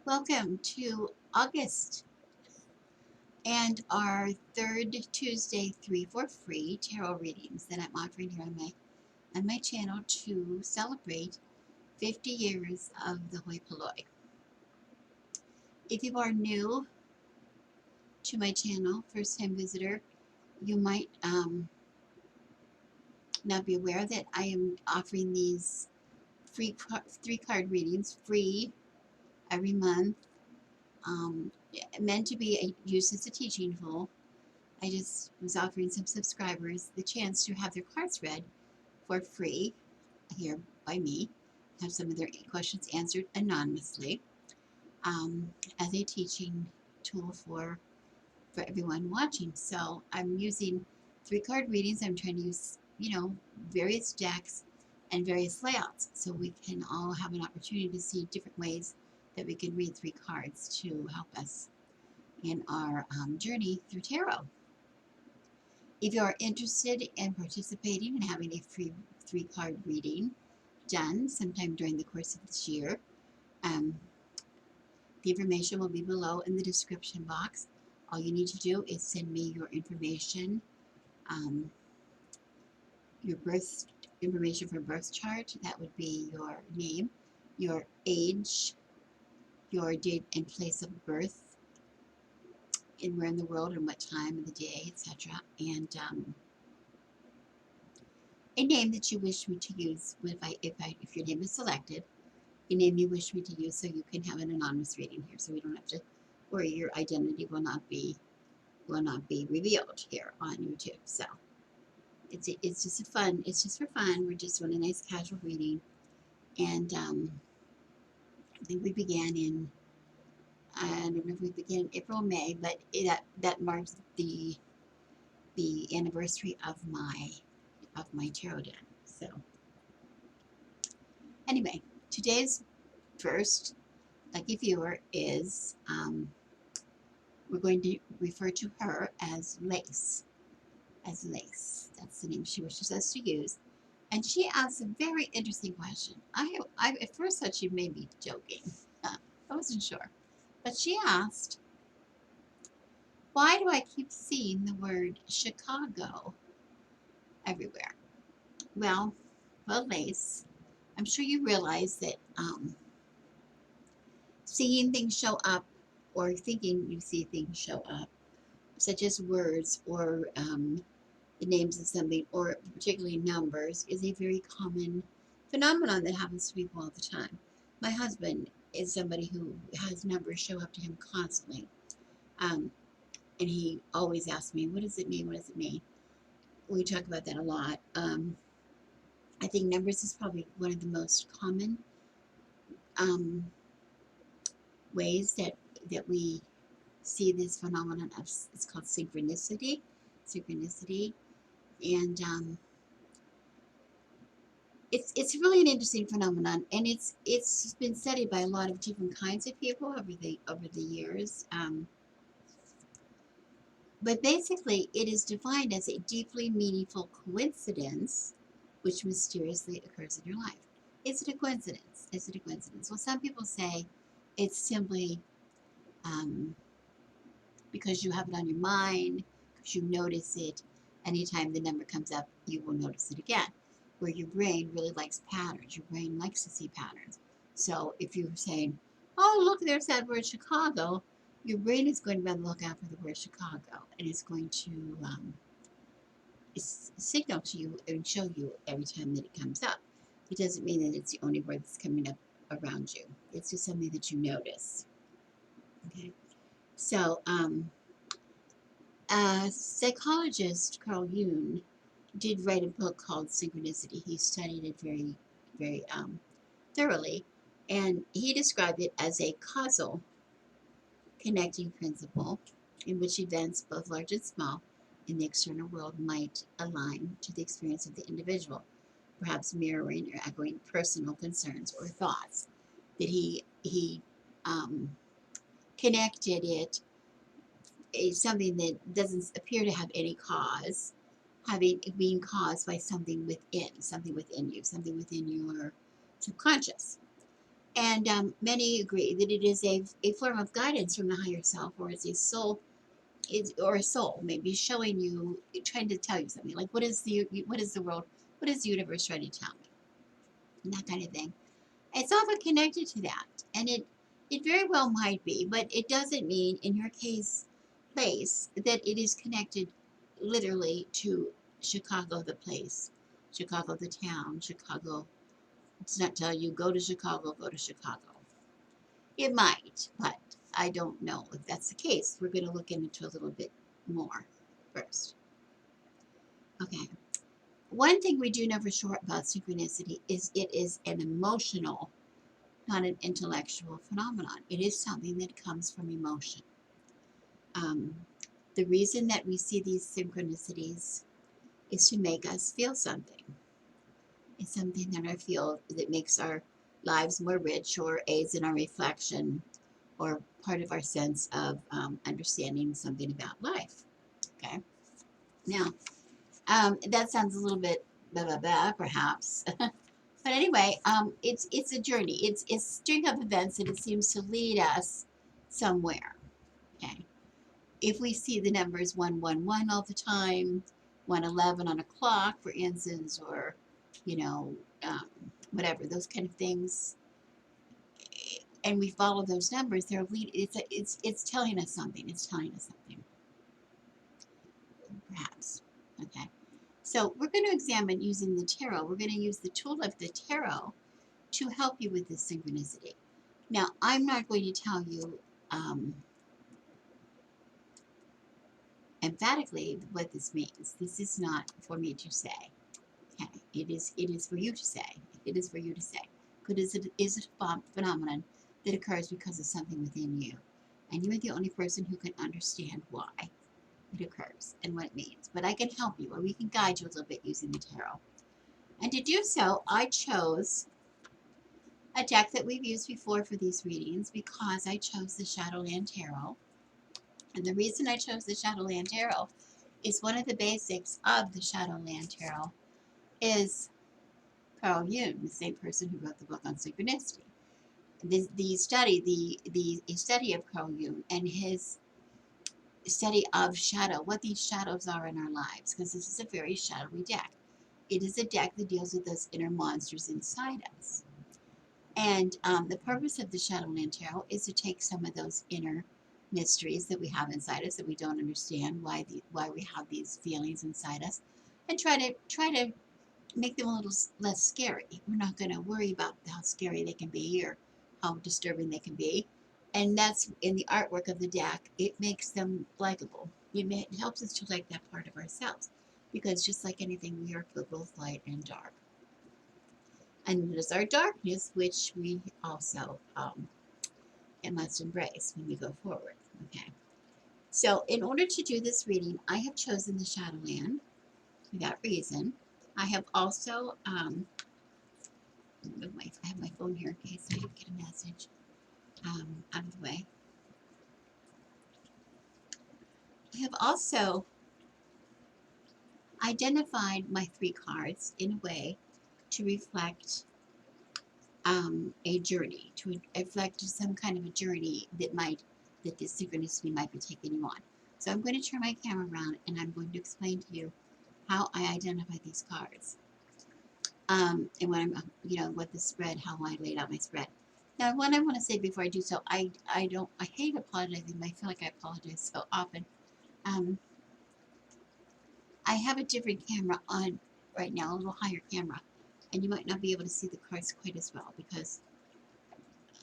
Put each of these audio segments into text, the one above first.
Welcome to August and our third Tuesday 3 for free tarot readings that I'm offering here on my channel to celebrate 50 years of the Hoi Polloi. If you are new to my channel, first time visitor, you might not be aware that I am offering these free 3-card readings free every month, meant to be used as a teaching tool. I just was offering some subscribers the chance to have their cards read for free here by me, have some of their questions answered anonymously, as a teaching tool for everyone watching. So I'm using 3-card readings. I'm trying to use, various decks and various layouts so we can all have an opportunity to see different ways that we can read 3 cards to help us in our journey through tarot. If you are interested in participating and having a free 3-card reading done sometime during the course of this year, the information will be below in the description box. All you need to do is send me your information, your birth information for birth chart. That would be your name, your age, your date and place of birth, and where in the world and what time of the day, etc. And a name that you wish me to use if your name is selected, a name you wish me to use so you can have an anonymous reading here, so we don't have to worry your identity will not be revealed here on YouTube. So it's just for fun. We're just doing a nice casual reading, and I think we began in, I don't know if we began in April or May, but that marks the anniversary of my tarot deck. So anyway, today's first lucky viewer is, we're going to refer to her as Lace. As Lace. That's the name she wishes us to use. And she asks a very interesting question. I at first thought she may be joking. I wasn't sure. But she asked, why do I keep seeing the word Chicago everywhere? Well, Lace, I'm sure you realize that seeing things show up or thinking you see things show up, such as words or the names of something, or particularly numbers, is a very common phenomenon that happens to people all the time. My husband is somebody who has numbers show up to him constantly. And he always asks me, what does it mean? What does it mean? We talk about that a lot. I think numbers is probably one of the most common um, ways that we see this phenomenon of, it's called synchronicity. And it's really an interesting phenomenon, and it's been studied by a lot of different kinds of people over the years. But basically, it is defined as a deeply meaningful coincidence which mysteriously occurs in your life. Is it a coincidence? Is it a coincidence? Well, some people say it's simply um, because you have it on your mind, because you notice it. Anytime the number comes up, you will notice it again. Where your brain really likes patterns. Your brain likes to see patterns. So if you're saying, oh, look, there's that word Chicago, your brain is going to be on the lookout for the word Chicago, and it's going to signal to you and show you every time that it comes up. It doesn't mean that it's the only word that's coming up around you. It's just something that you notice. Okay. So, psychologist Carl Jung did write a book called Synchronicity. He studied it very, very thoroughly, and he described it as a causal connecting principle in which events, both large and small, in the external world might align to the experience of the individual, perhaps mirroring or echoing personal concerns or thoughts. That he connected it is something that doesn't appear to have any cause, being caused by something within you, something within your subconscious. And many agree that it is a form of guidance from the higher self, or it's a soul, or a soul maybe showing you, trying to tell you something. Like, what is the world, what is the universe trying to tell me? And that kind of thing. It's often connected to that, and it very well might be, but it doesn't mean, in your place, that it is connected literally to Chicago, the place, Chicago, the town, Chicago. It's not tell you go to Chicago, go to Chicago. It might, but I don't know if that's the case. We're going to look into a little bit more first. Okay. One thing we do know for sure about synchronicity is it is an emotional, not an intellectual phenomenon. It is something that comes from emotion. Um, the reason that we see these synchronicities is to make us feel something. It's something that I feel that makes our lives more rich, or aids in our reflection, or part of our sense of understanding something about life. Okay. Now, that sounds a little bit blah blah blah, perhaps. But anyway, it's a journey. It's a string of events, and it seems to lead us somewhere. Okay. If we see the numbers 111 all the time, 111 on a clock, for instance, or you know, um, whatever, those kind of things, and we follow those numbers, they're lead. It's telling us something. It's telling us something, perhaps. Okay. So we're going to examine using the tarot. We're going to use the tool of the tarot to help you with this synchronicity. Now, I'm not going to tell you emphatically what this means. This is not for me to say. Okay, it is for you to say. It is for you to say. Because it is a phenomenon that occurs because of something within you, and you're the only person who can understand why it occurs and what it means. But I can help you, or we can guide you a little bit using the tarot. And to do so, I chose a deck that we've used before for these readings because I chose the Shadowland Tarot. And the reason I chose the Shadowland Tarot is one of the basics of the Shadowland Tarot is Carl Jung, the same person who wrote the book on synchronicity. The study of Carl Jung and his study of shadow, what these shadows are in our lives, because this is a very shadowy deck. It is a deck that deals with those inner monsters inside us. And the purpose of the Shadowland Tarot is to take some of those inner mysteries that we have inside us that we don't understand, why we have these feelings inside us, and try to make them a little less scary. We're not going to worry about how scary they can be or how disturbing they can be. And that's in the artwork of the deck. It makes them likable. It helps us to like that part of ourselves, because just like anything, we are filled with light and dark. And it is our darkness which we also must embrace when we go forward. Okay. So in order to do this reading, I have chosen the Shadowland for that reason. I have also, I have my phone here in case I get a message out of the way. I have also identified my 3 cards in a way to reflect a journey, to reflect some kind of a journey that this synchronicity might be taking you on. So I'm going to turn my camera around and I'm going to explain to you how I identify these cards. And what I'm, what the spread, how I laid out my spread. Now, what I want to say before I do so, I hate apologizing. I feel like I apologize so often. I have a different camera on right now, a little higher camera, and you might not be able to see the cards quite as well because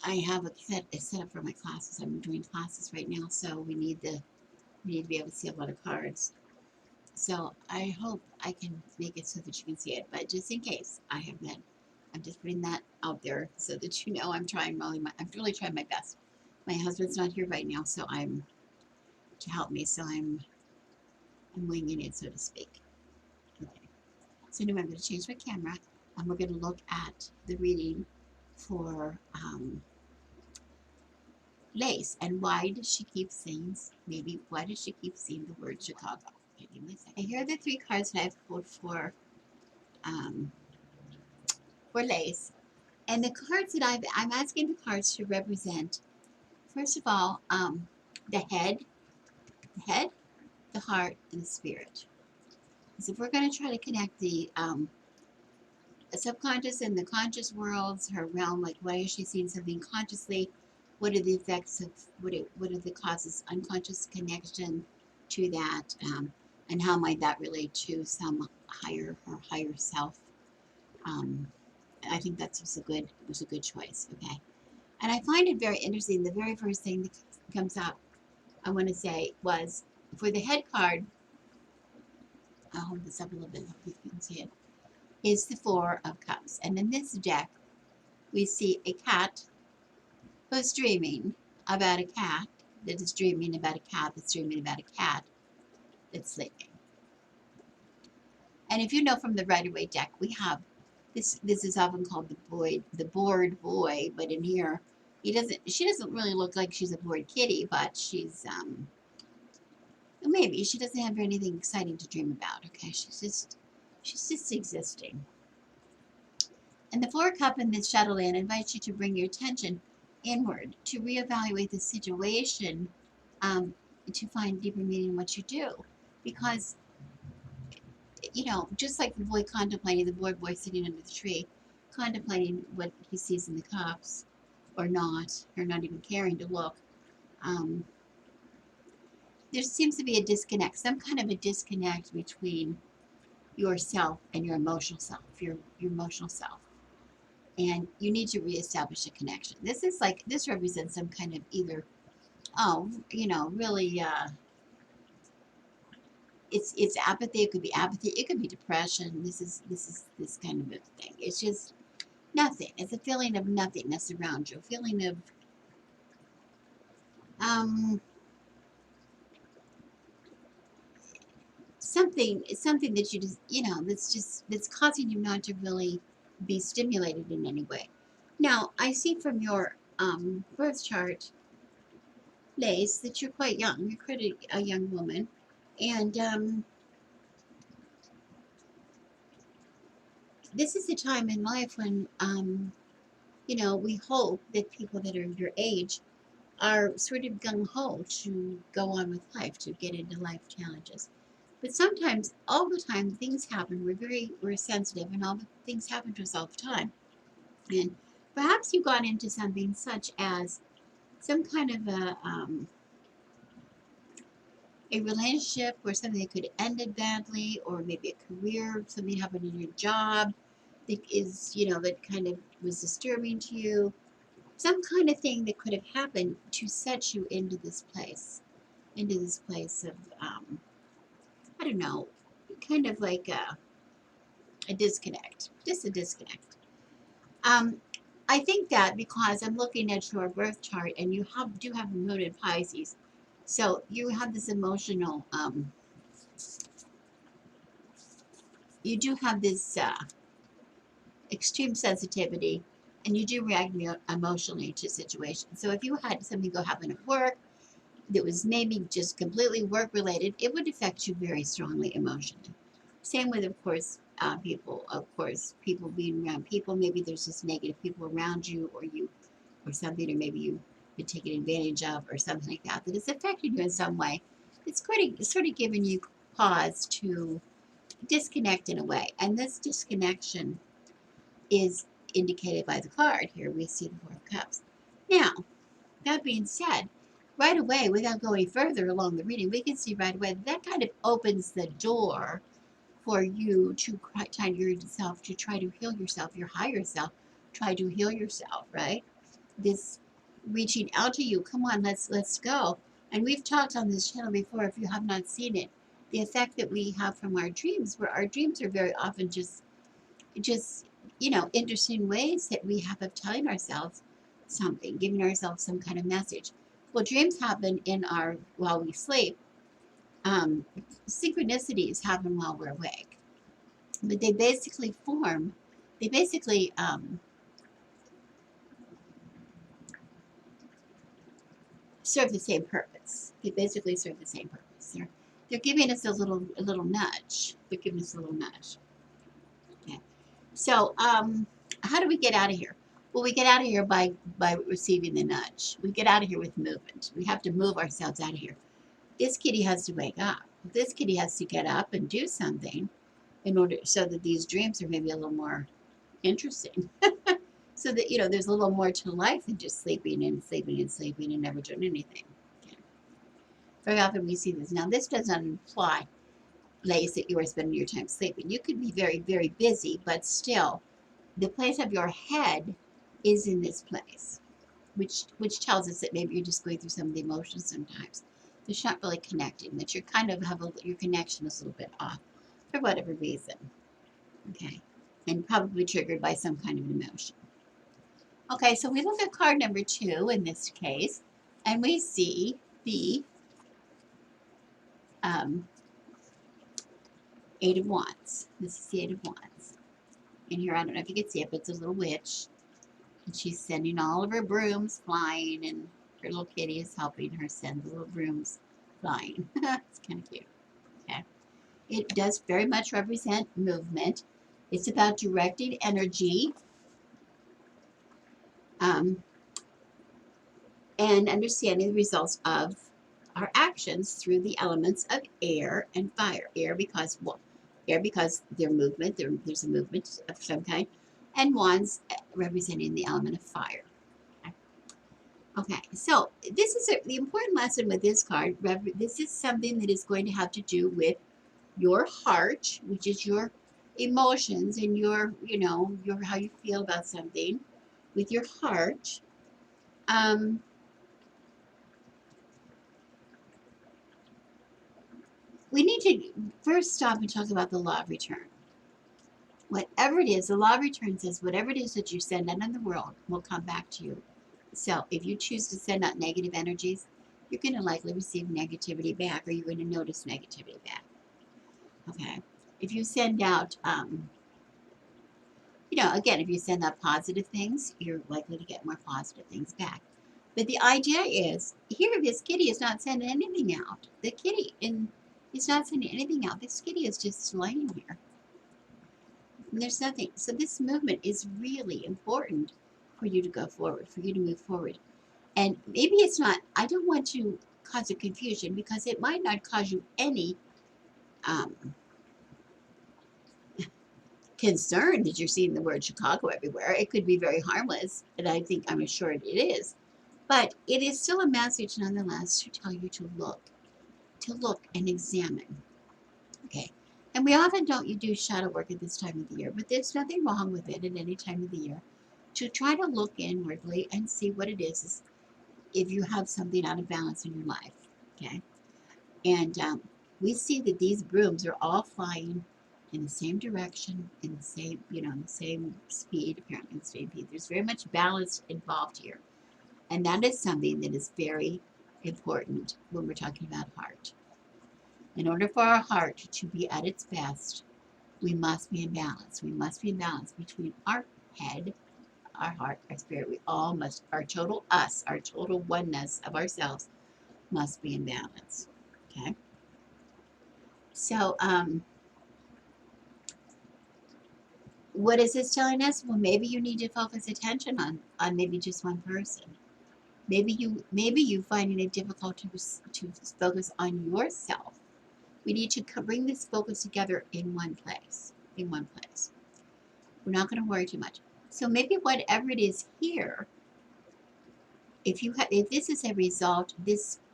I have a set up for my classes. I'm doing classes right now, so we need to be able to see a lot of cards. So I hope I can make it so that you can see it. But just in case, I'm just putting that out there so that you know I'm really trying my best. My husband's not here right now, so I'm to help me. So I'm winging it, so to speak. Okay. So anyway, I'm going to change my camera, and we're going to look at the reading for Lace. And why does she keep saying, why does she keep saying the word Chicago? Okay, give me a second. Here are the 3 cards that I've pulled for Lace. And the cards that I'm asking the cards to represent, first of all, the head, the heart, and the spirit. So if we're going to try to connect the subconscious and the conscious worlds, her realm, like why is she seeing something consciously? What are the effects of what are the causes, unconscious connection to that, and how might that relate to some her higher self? Um, I think that was a good choice. Okay, and I find it very interesting. The very first thing that comes up, I want to say, was for the head card. I'll hold this up a little bit, hope you can see it. Is the Four of Cups, and in this deck we see a cat who's dreaming about a cat that is dreaming about a cat that's dreaming about a cat that's sleeping. And if you know from the Rider-Waite deck, we have this. This is often called the bored boy, but in here, she doesn't really look like she's a bored kitty, but she's maybe she doesn't have anything exciting to dream about. Okay, she's just existing. And the Four Cup in this Shadowland invites you to bring your attention inward, to reevaluate the situation, um, to find deeper meaning in what you do. Because, just like the boy contemplating, the boy sitting under the tree, contemplating what he sees in the cups, or not even caring to look, um, there seems to be a disconnect, some kind of a disconnect between yourself and your emotional self, your emotional self. And you need to reestablish a connection. This represents some kind of either, really, it's apathy. It could be apathy. It could be depression. This kind of a thing. It's just nothing. It's a feeling of nothingness around you. A feeling of um something that you just that's causing you not to really be stimulated in any way. Now I see from your birth chart, Lace, that you're quite young. You're quite a young woman, and this is a time in life when we hope that people that are your age are sort of gung ho to go on with life, to get into life challenges. But sometimes, all the time, things happen. We're sensitive, and all the things happen to us all the time. And perhaps you got into something such as some kind of a relationship where something that could have ended badly, or maybe a career, something happened in your job that that kind of was disturbing to you. Some kind of thing that could have happened to set you into this place of, I don't know, kind of like a disconnect, just a disconnect. Um, I think that because I'm looking at your birth chart and do have a moon in Pisces, so you have this emotional, you do have this extreme sensitivity, and you do react emotionally to situations. So if you had something go happen at work that was maybe just completely work related, it would affect you very strongly emotionally. Same with, of course, people. Of course, people being around people. Maybe there's just negative people around you, or something, or maybe you've been taken advantage of, or something like that. That has affected you in some way. It's sort of giving you pause to disconnect in a way, and this disconnection is indicated by the card. Here we see the Four of Cups. Now, that being said, right away, without going further along the reading, we can see right away that kind of opens the door for you to try yourself, to try to heal yourself, your higher self, try to heal yourself, right? This reaching out to you, come on, let's go. And we've talked on this channel before, if you have not seen it, the effect that we have from our dreams, where our dreams are very often just interesting ways that we have of telling ourselves something, giving ourselves some kind of message. Well, dreams happen while we sleep. um, Synchronicities happen while we're awake, but they basically serve the same purpose. They basically serve the same purpose. They're giving us a little nudge. They're giving us a little nudge. Okay. So how do we get out of here? Well, we get out of here by receiving the nudge. We get out of here with movement. We have to move ourselves out of here. This kitty has to wake up. This kitty has to get up and do something in order so that these dreams are maybe a little more interesting. So that there's a little more to life than just sleeping and sleeping and sleeping and never doing anything. Okay. Very often we see this. Now, this doesn't imply, Lace, that you are spending your time sleeping. You could be very, very busy, but still, the place of your head is in this place, which tells us that maybe you're just going through some of the emotions sometimes. That you're not really connecting. That you're kind of your connection is a little bit off for whatever reason. Okay, and probably triggered by some kind of an emotion. Okay, so we look at card number 2 in this case, and we see the um, 8 of Wands. This is the 8 of Wands. And here, I don't know if you can see it, but it's a little witch. And she's sending all of her brooms flying, and her little kitty is helping her send the little brooms flying. It's kind of cute. Okay. It does very much represent movement. It's about directing energy and understanding the results of our actions through the elements of air and fire. Air because their movement, there's a movement of some kind, and wands representing the element of fire. Okay, so this is the important lesson with this card. This is something that is going to have to do with your heart, which is your emotions and your how you feel about something with your heart. We need to first stop and talk about the law of return. Whatever it is, the law of return says whatever it is that you send out in the world will come back to you. So if you choose to send out negative energies, you're going to likely receive negativity back, or you're going to notice negativity back. Okay. If you send out, again, if you send out positive things, you're likely to get more positive things back. But the idea is, here, this kitty is not sending anything out. It's not sending anything out. This kitty is just laying here. And there's nothing. So this movement is really important for you to go forward, for you to move forward. And maybe it's not, I don't want to cause a confusion, because it might not cause you any concern that you're seeing the word Chicago everywhere. It could be very harmless, and I'm assured it is. But it is still a message nonetheless to tell you to look and examine. Okay. And we often don't do shadow work at this time of the year, but there's nothing wrong with it at any time of the year to try to look inwardly and see what it is if you have something out of balance in your life. Okay. And we see that these brooms are all flying in the same direction, in the same, the same speed, apparently the same speed. There's very much balance involved here. And that is something that is very important when we're talking about heart. In order for our heart to be at its best, we must be in balance. We must be in balance between our head, our heart, our spirit. We all must, our total us, our total oneness of ourselves must be in balance. Okay? So, what is this telling us? Well, maybe you need to focus attention on maybe just one person. Maybe you finding it difficult to focus on yourself. We need to bring this focus together in one place. In one place. We're not going to worry too much. So maybe whatever it is here, if this is a result,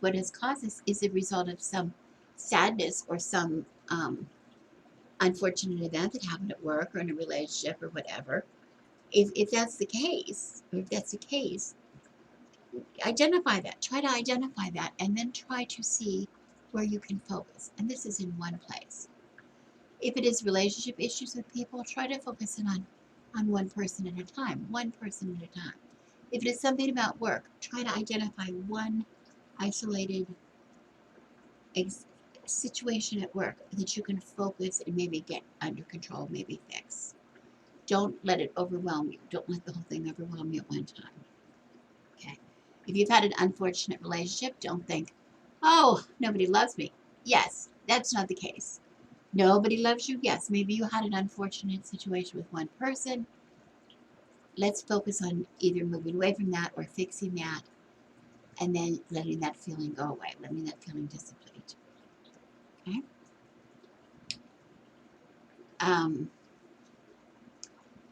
what has caused this is a result of some sadness or some unfortunate event that happened at work or in a relationship or whatever. If that's the case, identify that. Try to identify that, and then try to see where you can focus. And this is in one place. If it is relationship issues with people, try to focus in on one person at a time. One person at a time. If it is something about work, try to identify one isolated situation at work that you can focus and maybe get under control, maybe fix. Don't let it overwhelm you. Don't let the whole thing overwhelm you at one time. Okay. If you've had an unfortunate relationship, don't think, oh, nobody loves me. Yes, that's not the case. Nobody loves you. Yes, maybe you had an unfortunate situation with one person. let's focus on either moving away from that or fixing that, and then letting that feeling go away, letting that feeling dissipate. Okay?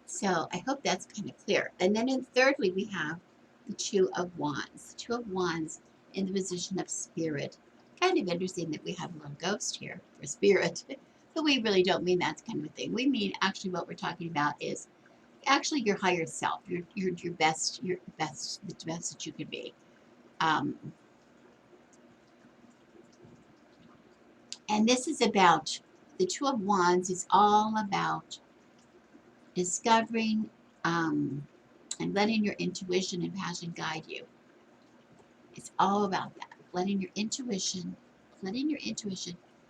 So I hope that's kind of clear. And then thirdly, we have the Two of Wands. The Two of Wands in the position of spirit. Kind of interesting that we have a little ghost here for spirit, but we really don't mean that kind of a thing. We mean actually what we're talking about is actually your higher self, your best, the best that you could be. And this is about, the Two of Wands is all about discovering and letting your intuition and passion guide you. It's all about that. Letting your intuition,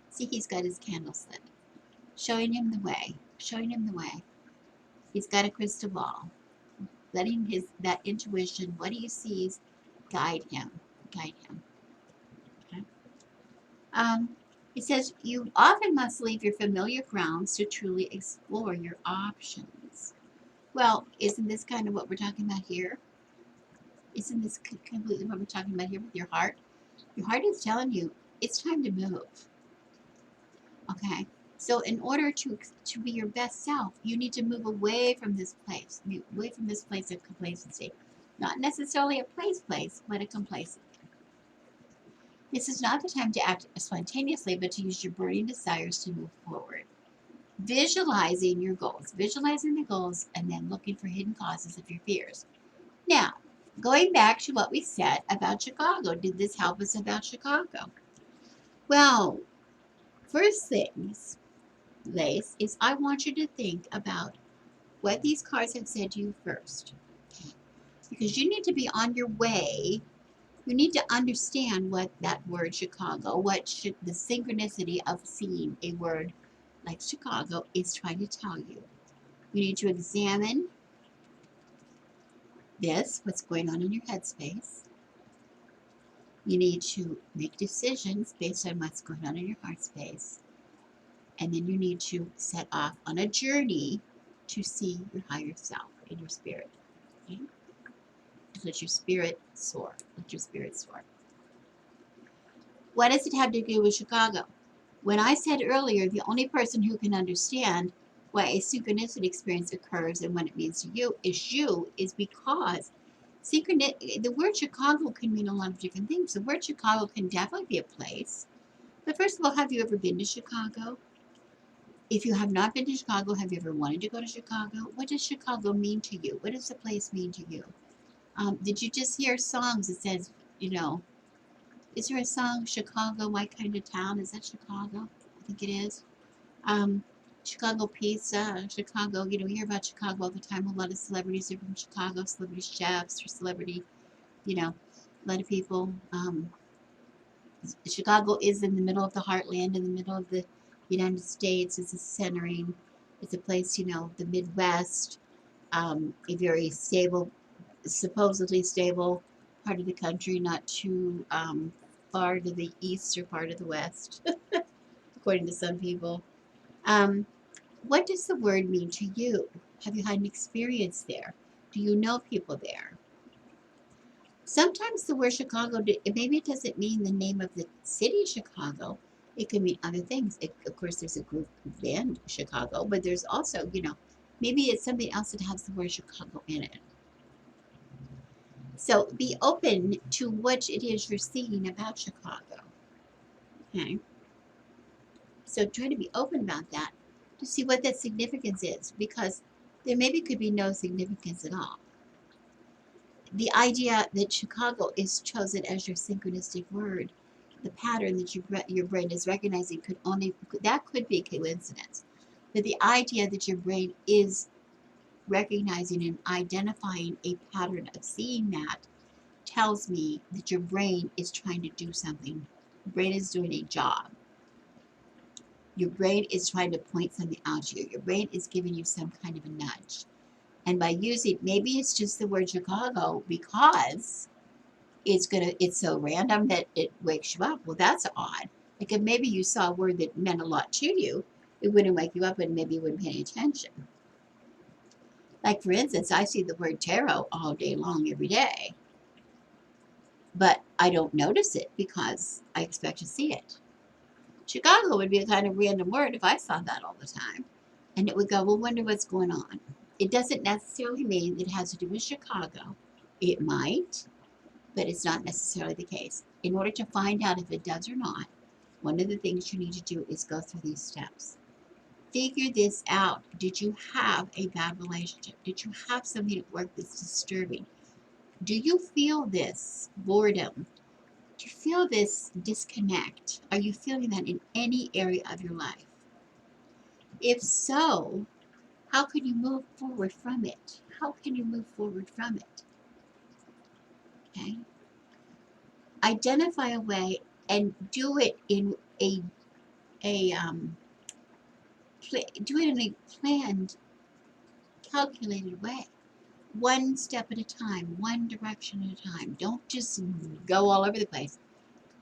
see, he's got his candles lit, showing him the way, He's got a crystal ball, letting that intuition, what he sees, guide him. Okay? It says, you often must leave your familiar grounds to truly explore your options. Well, isn't this kind of what we're talking about here? Isn't this completely what we're talking about here with your heart? Your heart is telling you it's time to move. Okay? So in order to be your best self, you need to move away from this place, of complacency. Not necessarily a place, but a complacency. This is not the time to act spontaneously, but to use your burning desires to move forward. Visualizing your goals, visualizing the goals, and then looking for hidden causes of your fears. Now, going back to what we said about Chicago, did this help us about Chicago? Well, first things, Lace, is I want you to think about what these cards have said to you first. Because you need to be on your way. You need to understand what that word Chicago, the synchronicity of seeing a word like Chicago is trying to tell you. You need to examine what's going on in your headspace. You need to make decisions based on what's going on in your heart space. And then you need to set off on a journey to see your higher self in your spirit. Okay? Let your spirit soar. What does it have to do with Chicago? When I said earlier, the only person who can understand why a synchronicity experience occurs and what it means to you is because the word Chicago can mean a lot of different things. The word Chicago can definitely be a place. But first of all, have you ever been to Chicago? If you have not been to Chicago, have you ever wanted to go to Chicago? What does Chicago mean to you? What does the place mean to you? Did you just hear songs that says, is there a song, Chicago, My Kind of Town? Is that Chicago? I think it is. Chicago pizza, Chicago, we hear about Chicago all the time. A lot of celebrities are from Chicago, celebrity chefs or celebrity, a lot of people. Chicago is in the middle of the heartland, in the middle of the United States. It's a centering. It's a place, the Midwest, a very stable, supposedly stable part of the country, not too far to the east or part of the west, according to some people. What does the word mean to you? Have you had an experience there? Do you know people there? Sometimes the word Chicago, maybe it doesn't mean the name of the city Chicago. It can mean other things. Of course, there's a group band Chicago, but there's also, maybe it's something else that has the word Chicago in it. So be open to what it is you're seeing about Chicago. Okay? So try to be open about that to see what that significance is, because there maybe could be no significance at all. The idea that Chicago is chosen as your synchronistic word, the pattern that your brain is recognizing could be coincidence. But the idea that your brain is recognizing and identifying a pattern of seeing that tells me that your brain is trying to do something. Your brain is doing a job. Your brain is trying to point something out to you. Your brain is giving you some kind of a nudge. And by using, maybe it's just the word Chicago because it's so random that it wakes you up. Well, that's odd. Like if maybe you saw a word that meant a lot to you, it wouldn't wake you up and maybe you wouldn't pay any attention. Like, for instance, I see the word tarot all day long, every day, but I don't notice it because I expect to see it. Chicago would be a kind of random word if I saw that all the time. And it would go, well, wonder what's going on. It doesn't necessarily mean it has to do with Chicago. It might, but it's not necessarily the case. In order to find out if it does or not, one of the things you need to do is go through these steps. Figure this out. Did you have a bad relationship? Did you have something at work that's disturbing? Do you feel this boredom? Do you feel this disconnect? Are you feeling that in any area of your life? If so, how can you move forward from it? How can you move forward from it? Okay. Identify a way and do it in a do it in a planned, calculated way. One step at a time, one direction at a time. Don't just go all over the place.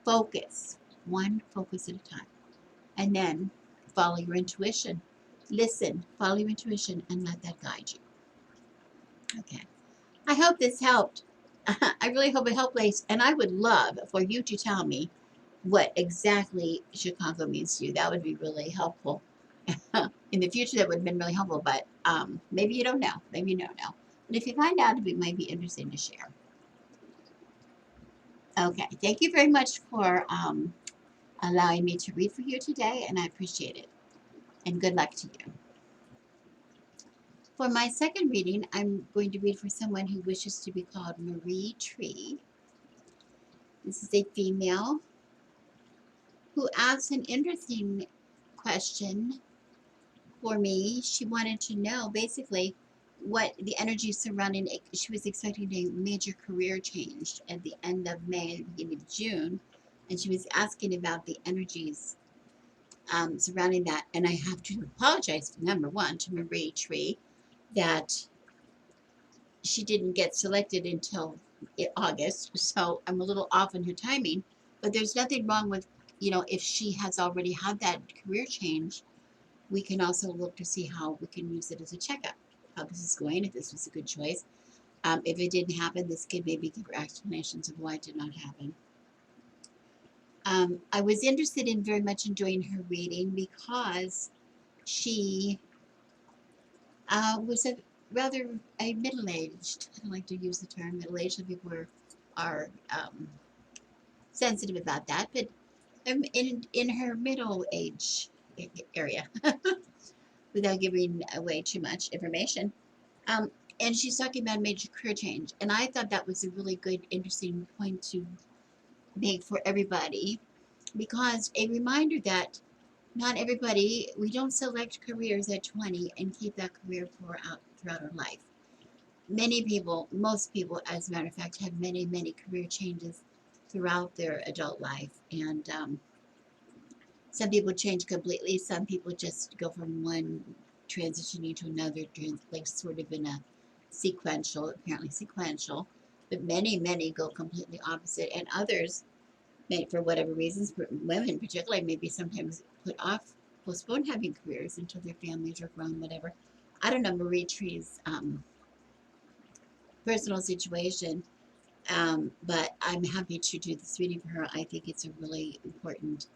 Focus, one focus at a time. And then follow your intuition. Listen, follow your intuition, and let that guide you. Okay. I hope this helped. I really hope it helped, Lace. And I would love for you to tell me what exactly Chicago means to you. That would be really helpful. In the future, that would have been really helpful, but maybe you don't know. Maybe you don't know. But if you find out, it might be interesting to share. Okay. Thank you very much for allowing me to read for you today, and I appreciate it. And good luck to you. For my second reading, I'm going to read for someone who wishes to be called Marie Tree. This is a female who asked an interesting question for me. She wanted to know basically what the energy surrounding it. She was expecting a major career change at the end of May and beginning of June, and she was asking about the energies surrounding that. And I have to apologize, number one, to Marie Tree that she didn't get selected until August, so I'm a little off on her timing. But there's nothing wrong with, if she has already had that career change, we can also look to see how we can use it as a checkup, how this is going, if this was a good choice. If it didn't happen, this could maybe give her explanations of why it did not happen. I was interested in very much enjoying her reading because she was a middle-aged. I don't like to use the term middle-aged. Some people are sensitive about that, but in her middle age area, without giving away too much information. Um, and she's talking about major career change, and I thought that was a really good, interesting point to make for everybody, because a reminder that not everybody, we don't select careers at 20 and keep that career throughout our life. Many people, most people, as a matter of fact, have many, many career changes throughout their adult life. And some people change completely. Some people just go from one transitioning to another, like sort of in a apparently sequential. But many, many go completely opposite. And others, for whatever reasons, women particularly, maybe sometimes postpone having careers until their families are grown, whatever. I don't know Marie Tree's personal situation, but I'm happy to do this reading for her. I think it's a really important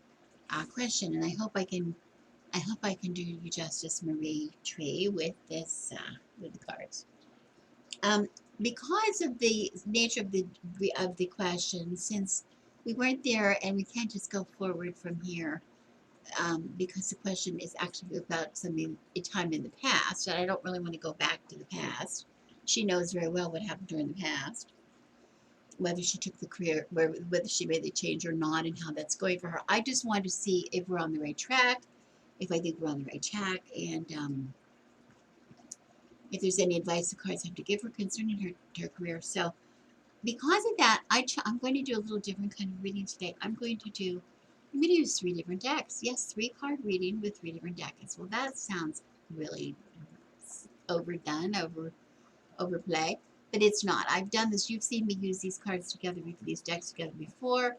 question, and I hope I can do you justice, Marie Tree, with this with the cards. Because of the nature of the question, since we weren't there and we can't just go forward from here, because the question is actually about a time in the past, and I don't really want to go back to the past. She knows very well what happened during the past, whether she took the career, whether she made the change or not, and how that's going for her. I just wanted to see if we're on the right track, if I think we're on the right track, and if there's any advice the cards have to give her concerning her career. So because of that, I'm going to do a little different kind of reading today. I'm going to use 3 different decks. Yes, 3-card reading with 3 different decks. Well, that sounds really overdone, overplay, but it's not. I've done this. You've seen me use these cards together, these decks together before,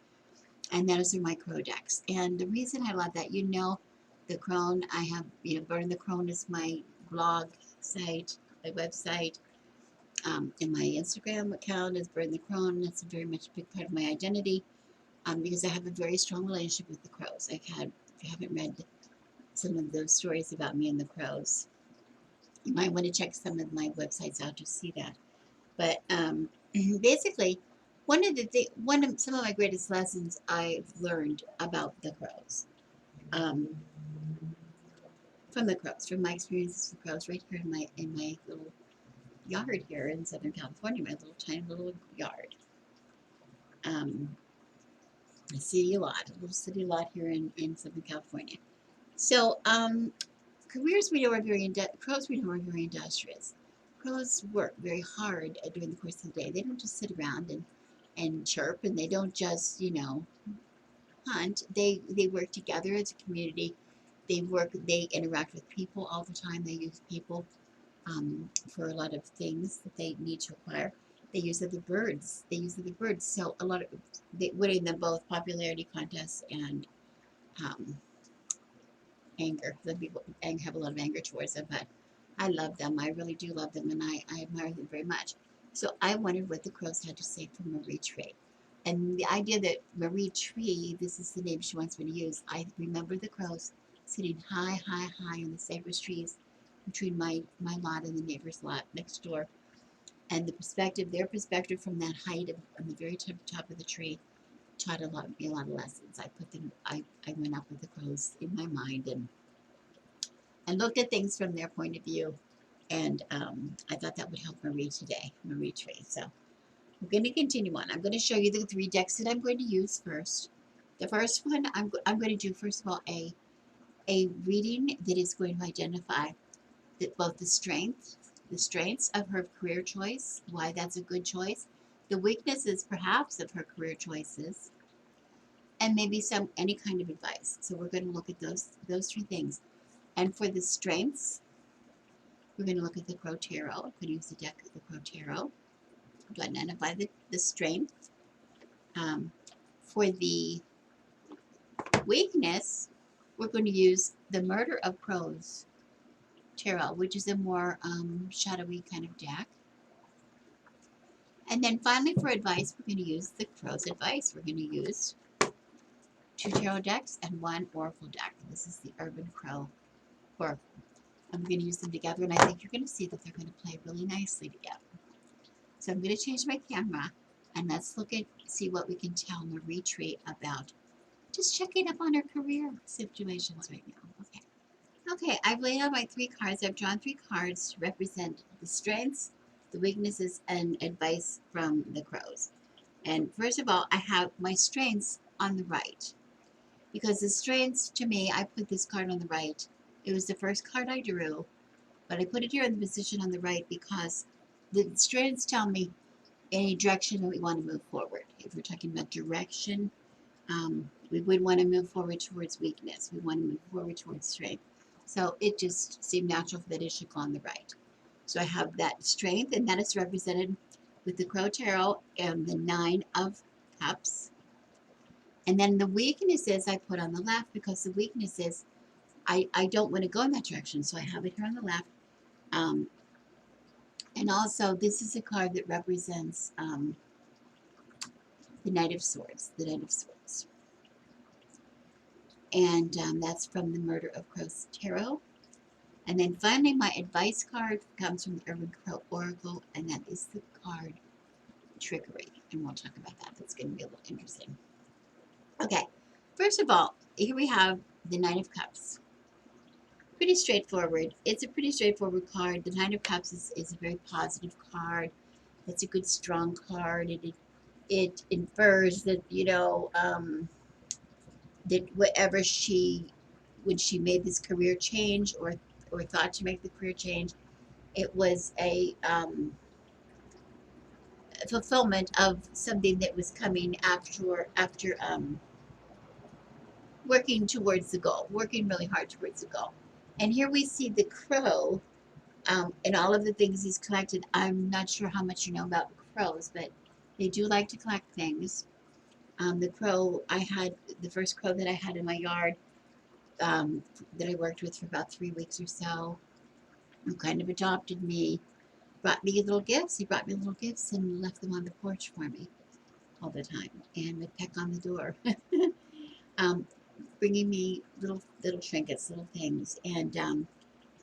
and those are my Crow decks. And the reason I love that, the Crone, I have, Burn the Crone is my blog site. my website, and my Instagram account is Burn the Crone. That's very much a big part of my identity, because I have a very strong relationship with the crows. If you haven't read some of those stories about me and the crows, you might want to check some of my websites out to see that. But basically, one of some of my greatest lessons I've learned about the crows, um, from my experiences with crows, right here in my little yard here in Southern California, my little tiny little yard. I see a lot, a little city lot here in Southern California. So, careers we know are crows we know are very industrious. Crows work very hard during the course of the day. They don't just sit around and chirp, and they don't just, hunt. They work together as a community. They interact with people all the time. They use people, for a lot of things that they need to acquire. They use other birds. So a lot of they winning them both popularity contests and, um, anger. Some people have a lot of anger towards them, but I love them. I really do love them, and I admire them very much. So I wondered what the crows had to say for Marie Tree. And the idea that Marie Tree, this is the name she wants me to use, I remember the crows sitting high, high, high in the cypress trees between my lot and the neighbor's lot next door. And their perspective from that height on the very top of the tree taught me a lot of lessons. I went up with the crows in my mind and looked at things from their point of view. And I thought that would help Marie Tree. So we're going to continue on. I'm going to show you the 3 decks that I'm going to use first. The first one, I'm going to do, first of all, a reading that is going to identify both the strengths of her career choice, why that's a good choice, the weaknesses perhaps of her career choices, and maybe any kind of advice. So we're going to look at those 3 things. And for the strengths, we're going to look at the Crow Tarot. I'm going to use the deck of the Crow Tarot to identify the strength. For the weakness, we're going to use the Murder of Crows Tarot, which is a more shadowy kind of deck. And then finally, for advice, we're going to use the Crow's Advice. We're going to use 2 tarot decks and 1 oracle deck. This is the Urban Crow Oracle. I'm going to use them together, and I think you're going to see that they're going to play really nicely together. So I'm going to change my camera, and let's see what we can tell Marie Tree about just checking up on her career situations right now. Okay, I've laid out my 3 cards. I've drawn 3 cards to represent the strengths, the weaknesses, and advice from the crows. And first of all, I have my strengths on the right. Because the strengths, to me, I put this card on the right. It was the first card I drew, but I put it here in the position on the right because the strengths tell me any direction that we want to move forward. If we're talking about direction, we would want to move forward towards weakness. We want to move forward towards strength. So it just seemed natural that it should go on the right. So I have that strength, and that is represented with the Crow Tarot and the 9 of Cups. And then the weaknesses I put on the left because the weaknesses, I don't want to go in that direction. So I have it here on the left. And also, this is a card that represents the Knight of Swords, And that's from the Murder of Crows Tarot. And then finally, my advice card comes from the Urban Crow Oracle, and that is the card Trickery. And we'll talk about that. That's going to be a little interesting. Okay, first of all, here we have the Nine of Cups. Pretty straightforward. It's a pretty straightforward card. The Nine of Cups is a very positive card. It's a good, strong card. It infers that, that when she made this career change or thought to make the career change, it was a fulfillment of something that was coming after working towards the goal, working really hard towards the goal. And here we see the crow, and all of the things he's collected. I'm not sure how much you know about crows, but they do like to collect things. The first crow that I had in my yard, that I worked with for about 3 weeks or so, who kind of adopted me. brought me little gifts. He brought me little gifts and left them on the porch for me all the time, and would peck on the door, um, bringing me little trinkets, little things, and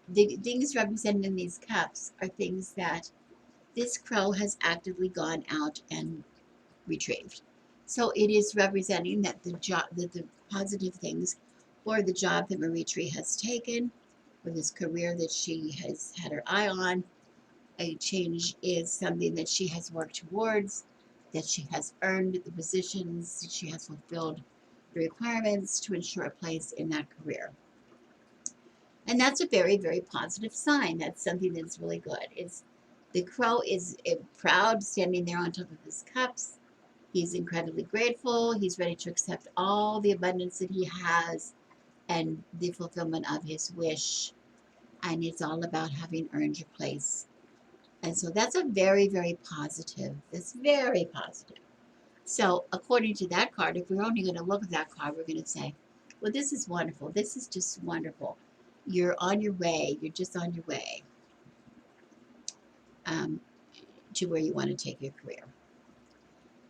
the things represented in these cups are things that this crow has actively gone out and retrieved. So it is representing that the job, that the positive things, or the job that Marie Tree has taken, or this career that she has had her eye on, a change is something that she has worked towards, that she has earned the positions, that she has fulfilled the requirements to ensure a place in that career. And that's a very, very positive sign. That's something that's really good. It's the crow is proud, standing there on top of his cups. He's incredibly grateful. He's ready to accept all the abundance that he has and the fulfillment of his wish. And it's all about having earned your place. And so that's a very, very positive. That's very positive. So according to that card, if we're only going to look at that card, we're going to say, well, this is wonderful. This is just wonderful. You're on your way. You're just on your way um, to where you want to take your career.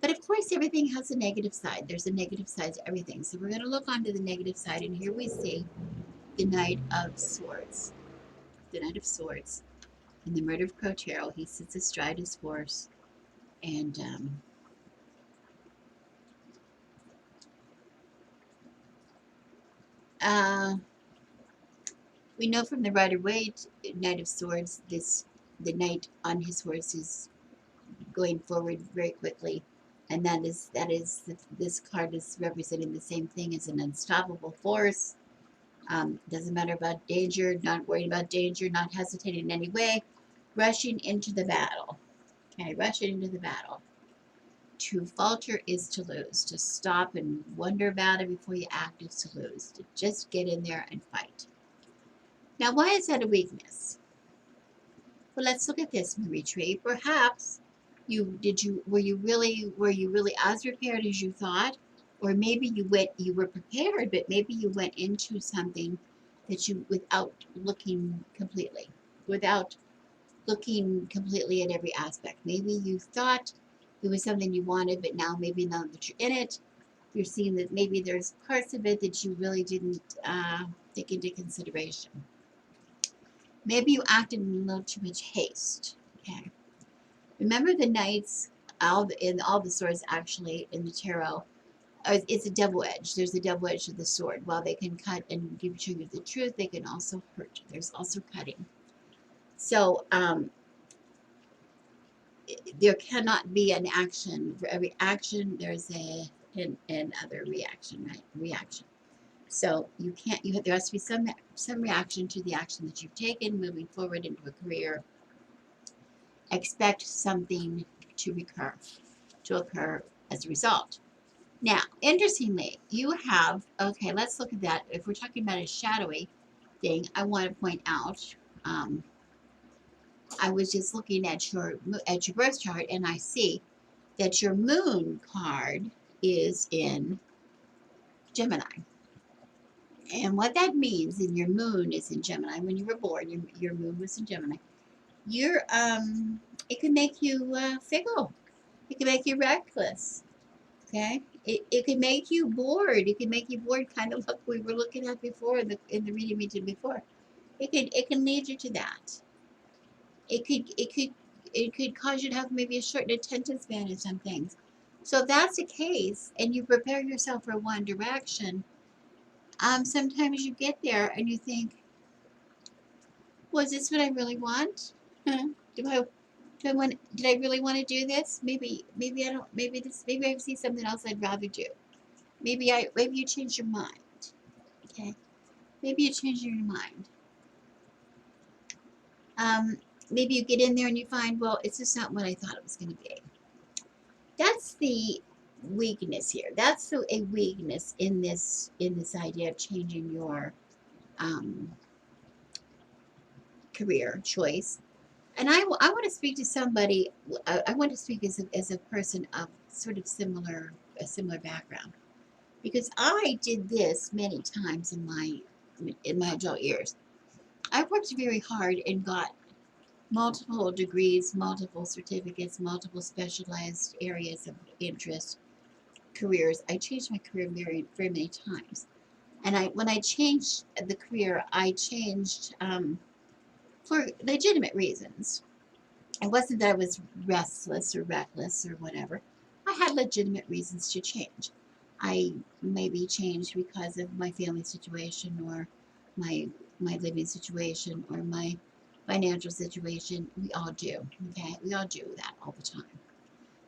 But of course, everything has a negative side. There's a negative side to everything. So we're going to look onto the negative side. And here we see the Knight of Swords. The Knight of Swords. In the Murder of Crow Tarot, he sits astride his horse. And we know from the Rider-Waite Knight of Swords, the knight on his horse is going forward very quickly, and this card is representing the same thing as an unstoppable force. Doesn't matter about danger, not worried about danger, not hesitating in any way, rushing into the battle. Okay, rushing into the battle. To falter is to lose. To stop and wonder about it before you act is to lose. To just get in there and fight. Now, why is that a weakness? Well, let's look at this, Marie Tree. Perhaps were you really as prepared as you thought? Or maybe you were prepared, but maybe you went into something that you without looking completely at every aspect. Maybe you thought it was something you wanted, but now that you're in it, you're seeing that maybe there's parts of it that you really didn't take into consideration. Maybe you acted in a little too much haste. Okay. Remember the knights, in all the swords actually in the tarot, it's a double edge. There's a double edge of the sword. While they can cut and give you the truth, they can also hurt. There's also cutting. So there cannot be an action. For every action, there's an other reaction, right? Reaction. So there has to be some reaction to the action that you've taken moving forward into a career. Expect something to occur as a result. Now, interestingly, you have, okay, let's look at that. If we're talking about a shadowy thing, I want to point out, I was just looking at your birth chart, and I see that your moon card is in Gemini. And what that means, and your moon is in Gemini, when you were born, your moon was in Gemini. It can make you fickle. It can make you reckless. Okay, it can make you bored. It can make you bored, kind of like we were looking at before in the reading we did before. It can lead you to that. It could cause you to have maybe a short attention span in some things. So if that's the case, and you prepare yourself for one direction, sometimes you get there and you think, was this what I really want? Did I really want to do this? Maybe I don't. Maybe I see something else I'd rather do. Maybe you change your mind. Okay, maybe you change your mind. Maybe you get in there and you find, well, it's just not what I thought it was going to be. That's the weakness here. That's a weakness in this idea of changing your career choice. And I want to speak to somebody. I want to speak as a person of sort of a similar background, because I did this many times in my adult years. I worked very hard and got multiple degrees, multiple certificates, multiple specialized areas of interest, careers. I changed my career very many times. And when I changed the career, I changed for legitimate reasons. It wasn't that I was restless or reckless or whatever. I had legitimate reasons to change. I maybe changed because of my family situation or my my living situation or my financial situation. We all do. Okay, we all do that all the time.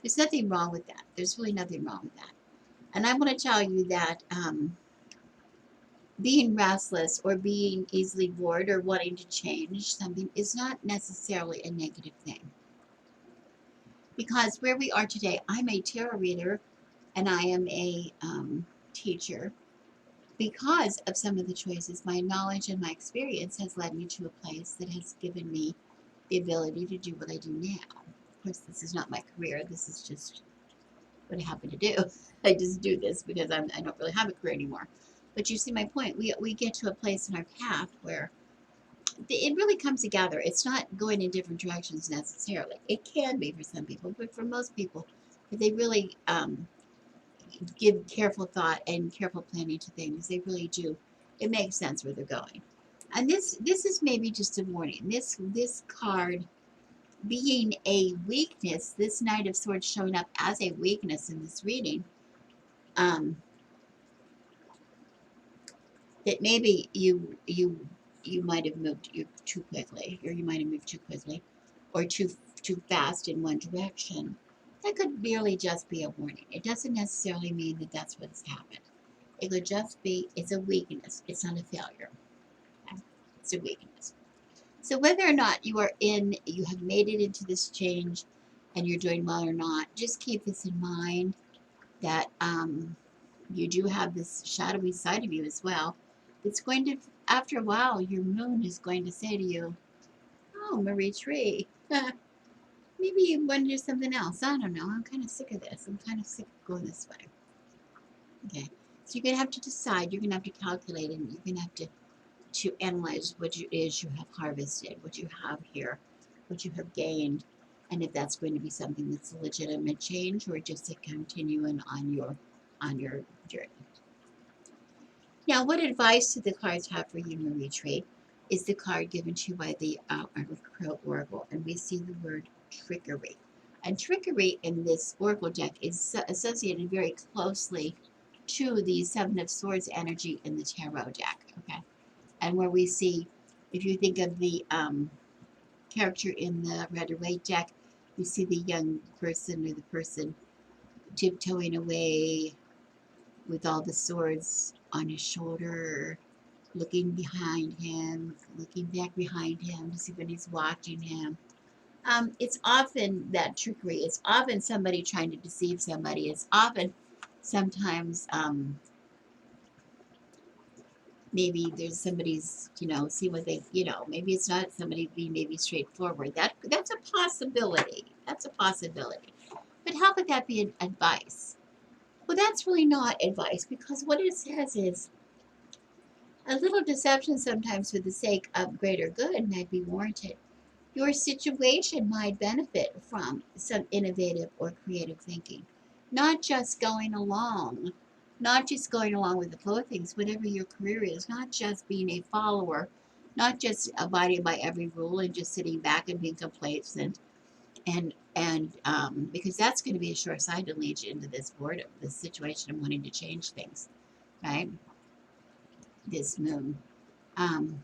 There's nothing wrong with that. There's really nothing wrong with that. And I want to tell you that being restless or being easily bored or wanting to change something is not necessarily a negative thing. Because where we are today, I'm a tarot reader and I am a teacher. Because of some of the choices, my knowledge and my experience has led me to a place that has given me the ability to do what I do now. Of course, this is not my career. This is just what I happen to do. I just do this because I don't really have a career anymore. But you see my point. We get to a place in our path where it really comes together. It's not going in different directions necessarily. It can be for some people, but for most people, if they really give careful thought and careful planning to things, they really do. It makes sense where they're going. And this is maybe just a warning. This card being a weakness, this Knight of Swords showing up as a weakness in this reading, um, that maybe you might have moved too quickly, or you might have moved too quickly, or too fast in one direction. That could merely just be a warning. It doesn't necessarily mean that that's what's happened. It could just be it's a weakness. It's not a failure. Okay? It's a weakness. So whether or not you have made it into this change, and you're doing well or not, just keep this in mind that you do have this shadowy side of you as well. It's going to, after a while, your moon is going to say to you, "Oh, Marie Tree, maybe you want to do something else. I don't know. I'm kind of sick of this. I'm kind of sick of going this way." Okay, so you're gonna have to decide. You're gonna have to calculate, and you're gonna have to analyze what it is you have harvested, what you have here, what you have gained, and if that's going to be something that's a legitimate change or just a continuing on your journey. Now, what advice do the cards have for you, Marie Tree? Is the card given to you by the Crow Oracle, and we see the word trickery. And trickery in this Oracle deck is associated very closely to the Seven of Swords energy in the Tarot deck. Okay, and where we see, if you think of the character in the Rider Waite deck, you see the young person or the person tiptoeing away with all the swords on his shoulder, looking behind him, looking back behind him to see when he's watching him. It's often that trickery. It's often somebody trying to deceive somebody. It's often sometimes maybe there's somebody's, see what they, maybe it's not somebody being maybe straightforward. That's a possibility. That's a possibility. But how could that be an advice? Well, that's really not advice, because what it says is a little deception sometimes for the sake of greater good might be warranted. Your situation might benefit from some innovative or creative thinking, not just going along, not just going along with the flow of things, whatever your career is, not just being a follower, not just abiding by every rule and just sitting back and being complacent, and because that's going to be a sure side to lead you into this boredom, this situation of wanting to change things, right? This moon. Um,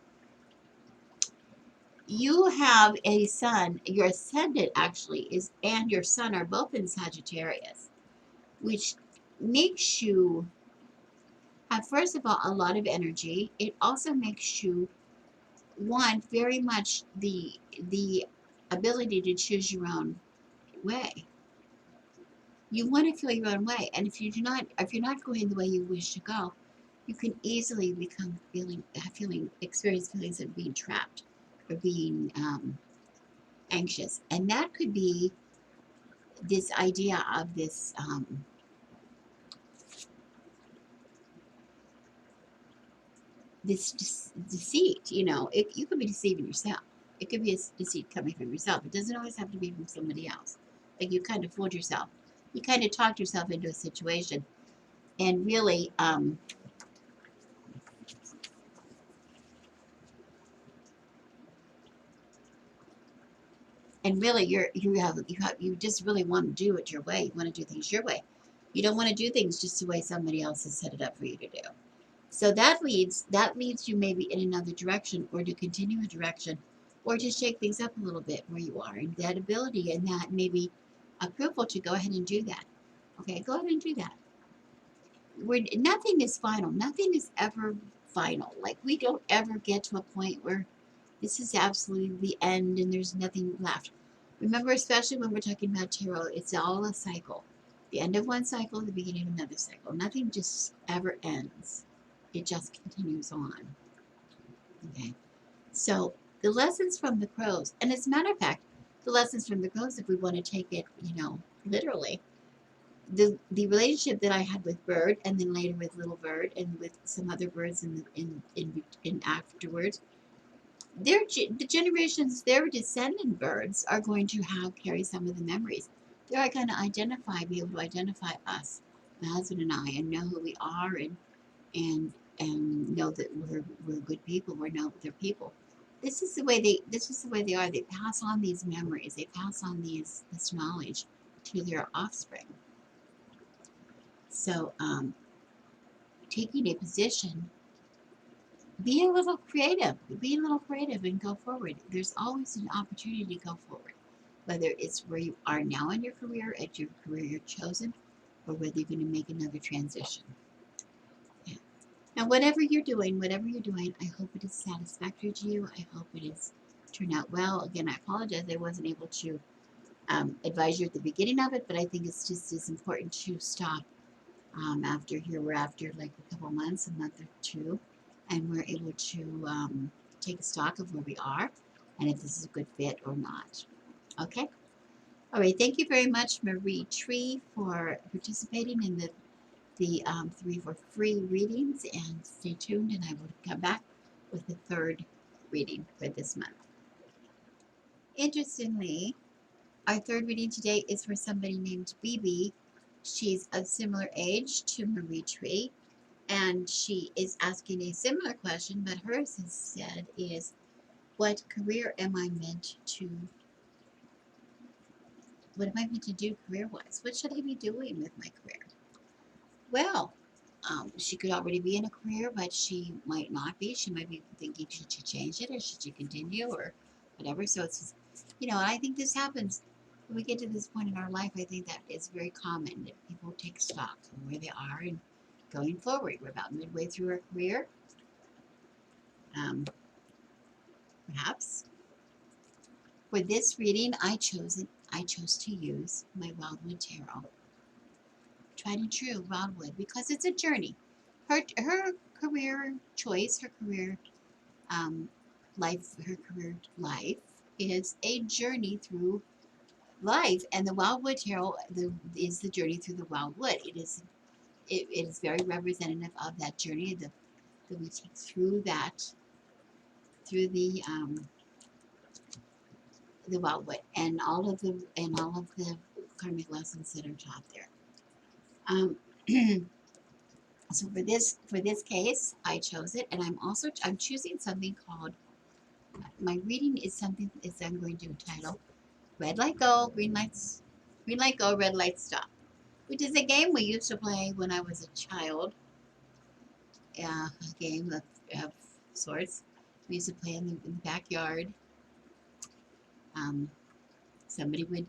you have a sun, your ascendant actually is, and your sun are both in Sagittarius, which makes you have, first of all, a lot of energy. It also makes you want very much the ability to choose your own way. You want to feel your own way, and if you're not going the way you wish to go, you can easily become experience feelings of being trapped or being anxious, and that could be this idea of this deceit. You could be deceiving yourself. It could be a deceit coming from yourself. It doesn't always have to be from somebody else. Like you kind of fooled yourself. You kind of talked yourself into a situation. And really, you just really want to do it your way. You want to do things your way. You don't want to do things just the way somebody else has set it up for you to do. So that leads you maybe in another direction, or to continue a direction, or to shake things up a little bit where you are, and that ability and that maybe approval to go ahead and do that. Okay, go ahead and do that. Nothing is final. Nothing is ever final. Like we don't ever get to a point where this is absolutely the end and there's nothing left. Remember, especially when we're talking about tarot, it's all a cycle. The end of one cycle, the beginning of another cycle. Nothing just ever ends. It just continues on. Okay. So the lessons from the crows, and as a matter of fact, the lessons from the crows, if we want to take it, literally, the relationship that I had with Bird, and then later with Little Bird, and with some other birds in afterwards, the generations, their descendant birds are going to carry some of the memories. They're going to be able to identify us, my husband and I, and know who we are, and and know that we're good people. We know they're people. This is the way they are. They pass on these memories. They pass on this knowledge to their offspring. So, taking a position, be a little creative and go forward. There's always an opportunity to go forward, whether it's where you are now in your career, at your career you're chosen, or whether you're going to make another transition. Yeah. Now, whatever you're doing, I hope it is satisfactory to you. I hope it is turned out well. Again, I apologize I wasn't able to advise you at the beginning of it, but I think it's just as important to stop we're after like a couple months, a month or two, and we're able to take stock of where we are and if this is a good fit or not. Okay. All right. Thank you very much, Marie Tree, for participating in the 3 for free readings, and stay tuned, and I will come back with the third reading for this month. Interestingly, our third reading today is for somebody named BB. She's of similar age to Marie Tree, and she is asking a similar question, but hers is, what am I meant to do career-wise? What should I be doing with my career? Well, she could already be in a career, but she might not be. She might be thinking, should she change it, or should she continue, or whatever. So it's, I think this happens when we get to this point in our life. I think that it's very common that people take stock of where they are and going forward. We're about midway through our career, perhaps. For this reading, I chose to use my Wildwood Tarot. Tried and true Wildwood, because it's a journey. Her career choice, her career life is a journey through life, and the Wildwood Tarot is the journey through the Wildwood. It is very representative of that journey that we take through through the Wildwood, and all of the karmic lessons that are taught there. So for this case, I chose it, and I'm choosing something called, my reading is something is I'm going to title Red Light Go, Green Light Go, Red Light Stop, which is a game we used to play when I was a child. A game of sorts. We used to play in the backyard. Somebody would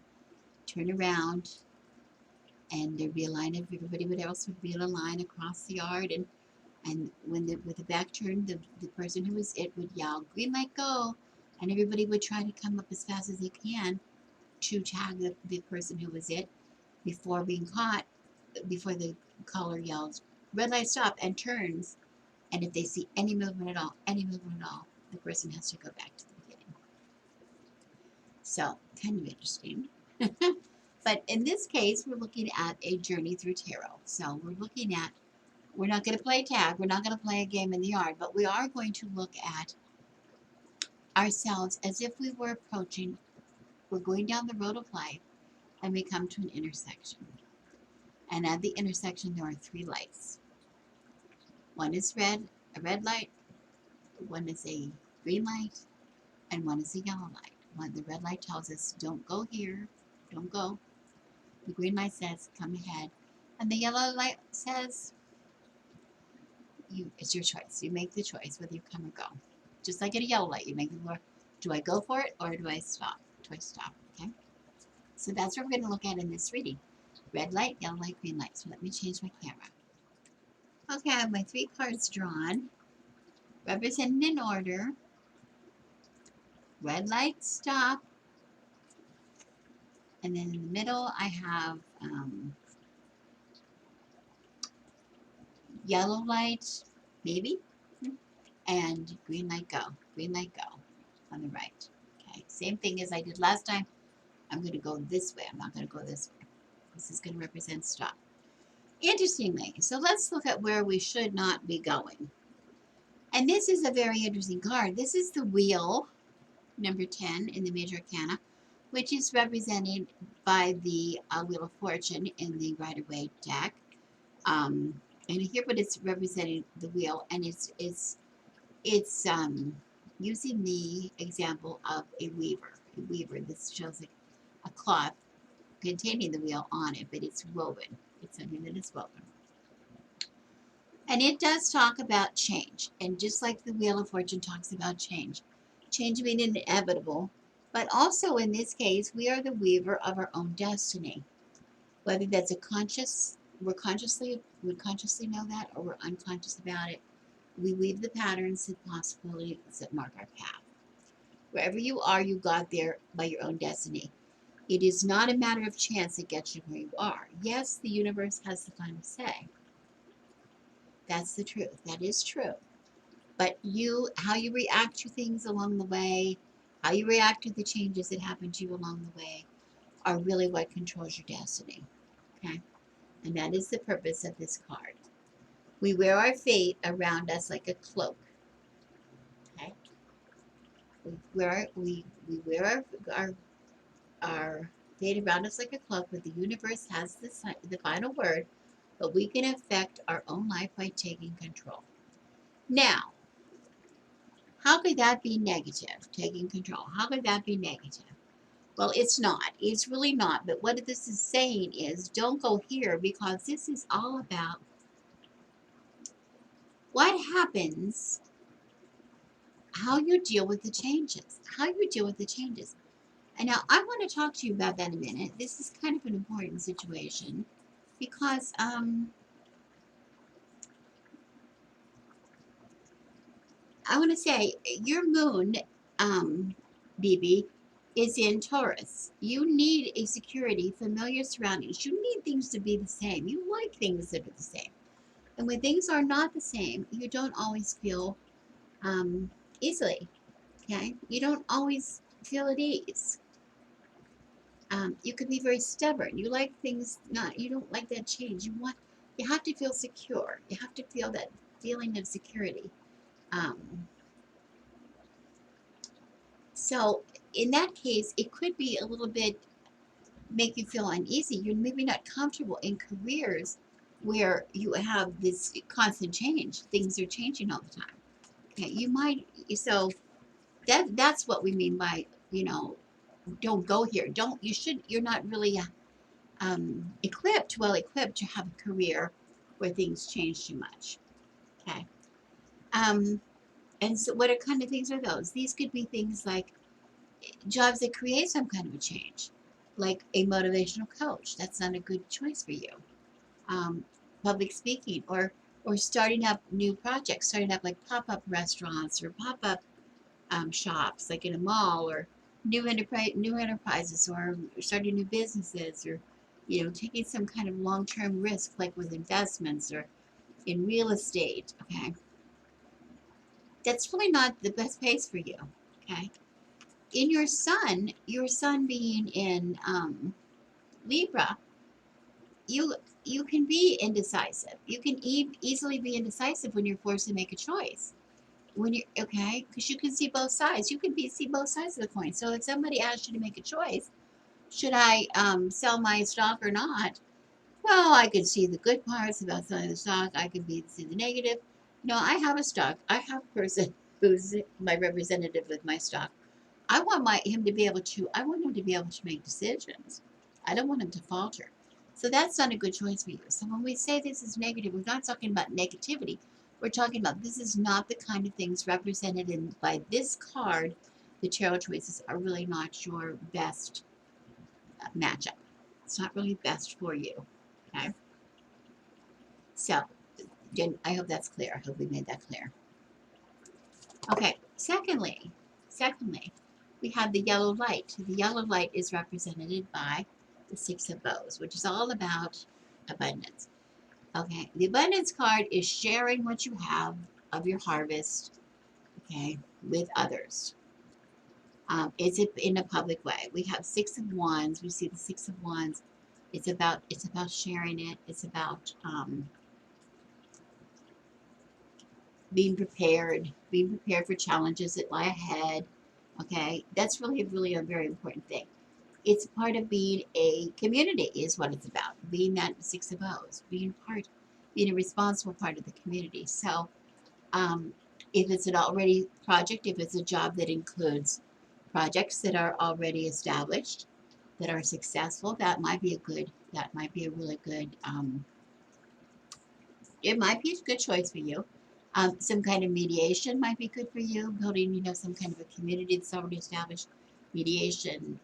turn around, and there'd be a line of everybody else would be in a line across the yard, and with the back turned, the person who was it would yell, "Green light, go!" And everybody would try to come up as fast as they can to tag the person who was it before being caught, before the caller yells, "Red light, stop!" and turns. And if they see any movement at all, the person has to go back to the beginning. So, kind of interesting. But in this case, we're looking at a journey through tarot. So we're not going to play tag. We're not going to play a game in the yard, but we are going to look at ourselves as if we're going down the road of life and we come to an intersection. And at the intersection, there are three lights. One is red, a red light, one is a green light, and one is a yellow light. The red light tells us, don't go here, don't go. The green light says, come ahead. And the yellow light says, it's your choice. You make the choice whether you come or go. Just like at a yellow light, you make the choice, do I go for it or do I stop? Do I stop? Okay. So that's what we're going to look at in this reading. Red light, yellow light, green light. So let me change my camera. Okay, I have my three cards drawn, represented in order. Red light, stop. And then in the middle, I have yellow light, maybe, and green light, go. Green light, go on the right. Okay, same thing as I did last time. I'm going to go this way. I'm not going to go this way. This is going to represent stop. Interestingly, so let's look at where we should not be going. And this is a very interesting card. This is the wheel, number 10 in the major arcana, which is represented by the Wheel of Fortune in the Rider-Waite deck. And here, but it's representing the wheel, and it's using the example of a weaver. A weaver. This shows like a cloth containing the wheel on it, but it's woven. It's something that is woven. And it does talk about change. And just like the Wheel of Fortune talks about change being inevitable, but also in this case, we are the weaver of our own destiny. Whether that's we consciously know that, or we're unconscious about it, we weave the patterns and possibilities that mark our path. Wherever you are, you got there by your own destiny. It is not a matter of chance that gets you where you are. Yes, the universe has the final say. That's the truth. That is true. But how you react to things along the way, how you react to the changes that happen to you along the way, are really what controls your destiny. Okay? And that is the purpose of this card. We wear our fate around us like a cloak. Okay? We wear our fate around us like a cloak, but the universe has the final word, but we can affect our own life by taking control. Now, how could that be negative, taking control? How could that be negative? Well, it's not. It's really not. But what this is saying is don't go here, because this is all about what happens, how you deal with the changes. How you deal with the changes. And now I want to talk to you about that in a minute. This is kind of an important situation because I want to say your moon, BB, is in Taurus. You need a security, familiar surroundings. You need things to be the same. You like things that are the same. And when things are not the same, you don't always feel easily. Okay? You don't always feel at ease. You could be very stubborn. You like things you don't like that change. You have to feel secure. You have to feel that feeling of security. So in that case, it could be a little bit make you feel uneasy. You're maybe not comfortable in careers where you have this constant change. Things are changing all the time. Okay, so that's what we mean by, don't go here. You're not really well equipped to have a career where things change too much. Okay. And so what kind of things are those? These could be things like jobs that create some kind of a change, like a motivational coach. That's not a good choice for you. Public speaking, or starting up new projects, starting up like pop-up restaurants or pop-up shops, like in a mall, or new enterprises, or starting new businesses, or taking some kind of long-term risk, like with investments or in real estate. Okay, that's really not the best pace for you. Okay. In your sun being in Libra, you can be indecisive. You can easily be indecisive when you're forced to make a choice. when you're okay, because you can see both sides. You can see both sides of the coin. So if somebody asked you to make a choice, should I sell my stock or not? Well, I could see the good parts about selling the stock. I could see the negative. No, I have a stock. I have a person who's my representative with my stock. I want him to be able to. I want him to be able to make decisions. I don't want him to falter. So that's not a good choice for you. So when we say this is negative, we're not talking about negativity. We're talking about this is not the kind of things represented by this card. The tarot choices are really not your best matchup. It's not really best for you. Okay. So I hope that's clear. I hope we made that clear. Okay. Secondly, we have the yellow light. The yellow light is represented by the Six of Bows, which is all about abundance. Okay. The abundance card is sharing what you have of your harvest, okay, with others. It's in a public way. We have Six of Wands. We see the Six of Wands. It's about sharing it. It's about being prepared for challenges that lie ahead. Okay, that's really a very important thing. It's part of being a community, is what it's about. Being that Six of O's, being a responsible part of the community. So, if it's an already project, if it's a job that includes projects that are already established, that are successful, that might be a really good it might be a good choice for you. Some kind of mediation might be good for you. Building, some kind of a community that's already established, mediation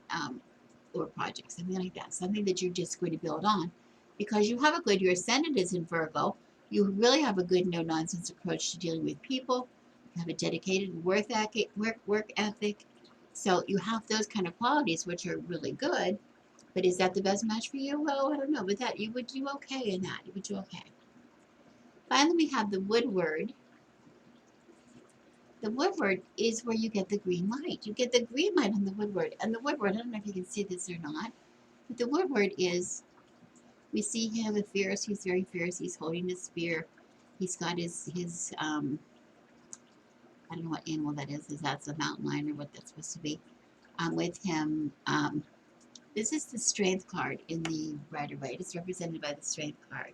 or project, something like that. Something that you're just going to build on, because your ascendant is in Virgo. You really have a good no-nonsense approach to dealing with people. You have a dedicated work ethic. So you have those kind of qualities, which are really good. But is that the best match for you? Well, I don't know. But that you would do okay in that. You would do okay. Finally, we have the woodward. The woodward is where you get the green light. You get the green light on the woodward. And the woodward, I don't know if you can see this or not, but the woodward is, we see him fierce. He's very fierce. He's holding his spear. He's got his I don't know what animal that is. Is that's a mountain lion or what that's supposed to be? With him. This is the strength card in the Rider-Waite. It's represented by the strength card.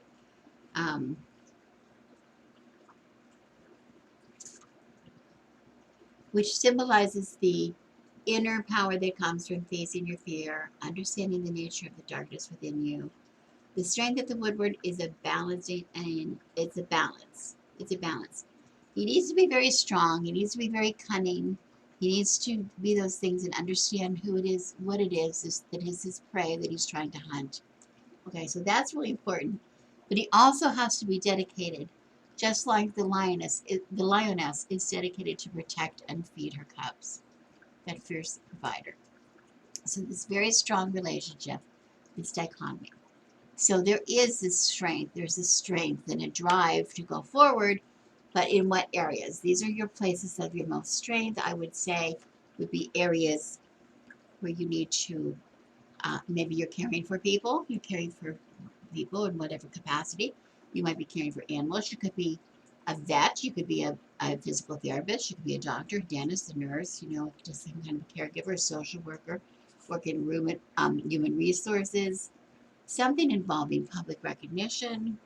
Which symbolizes the inner power that comes from facing your fear, understanding the nature of the darkness within you. The strength of the woodward is a balancing, and it's a balance. It's a balance. He needs to be very strong. He needs to be very cunning. He needs to be those things and understand who it is, what it is that is his prey that he's trying to hunt. Okay, so that's really important. But he also has to be dedicated, just like the lioness. The lioness is dedicated to protect and feed her cubs. That fierce provider. So this very strong relationship, this dichotomy. So there is this strength. There's this strength and a drive to go forward, but in what areas? These are your places of your most strength. I would say would be areas where you need to. Maybe you're caring for people. You're caring for people in whatever capacity. You might be caring for animals. You could be a vet. You could be a physical therapist. You could be a doctor, a dentist, a nurse, just some kind of caregiver, a social worker, work in human resources, something involving public recognition.